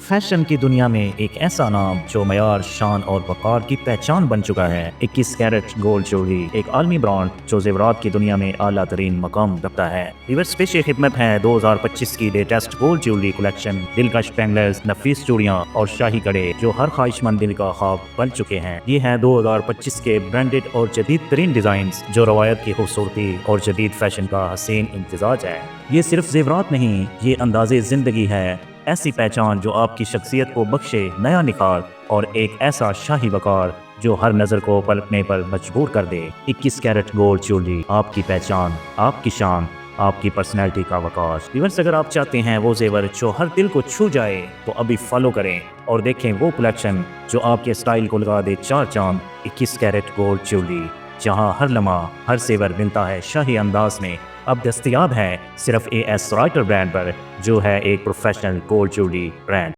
Fashion की दुनिया में एक ऐसा नाम जो मयार, शान और वक़ार की पहचान बन चुका है। 21 कैरेट गोल्ड ज्वेलरी एक आलमी ब्रांड जो जेवरात की दुनिया में आला तरीन मकाम रखता है। व्यूअर्स, पेश खिदमत है 2025 की लेटेस्ट गोल्ड ज्वेलरी कलेक्शन। दिलकश बैंगल्स, नफीस चूड़ियाँ और शाही कड़े जो हर ख्वाहिशमंद दिल का ख्वाब बन चुके हैं। ये है 2025 के ब्रांडेड और जदीद तरीन डिजाइन जो रवायत की खूबसूरती और जदीद फैशन का हसीन इम्तिजाज है। ये सिर्फ जेवरात नहीं, ये अंदाज़े ज़िंदगी है, ऐसी पहचान जो आपकी शख्सियत को बख्शे नया निखार और एक ऐसा शाही वकार जो हर नज़र को पलटने पर मजबूर कर दे। 21 कैरेट गोल्ड ज्वेलरी, आपकी पहचान, आपकी शान, आपकी पर्सनैलिटी का वकार। व्यूअर्स, अगर आप चाहते हैं वो जेवर जो हर दिल को छू जाए तो अभी फॉलो करें और देखें वो कलेक्शन जो आपके स्टाइल को लगा दे चार चांद। 21 कैरेट गोल्ड ज्वेलरी, जहां हर लम्हा हर जेवर मिलता है शाही अंदाज में, अब दस्तयाब है सिर्फ AS राइटर ब्रांड पर, जो है एक प्रोफेशनल गोल्ड ज्वेलरी ब्रांड।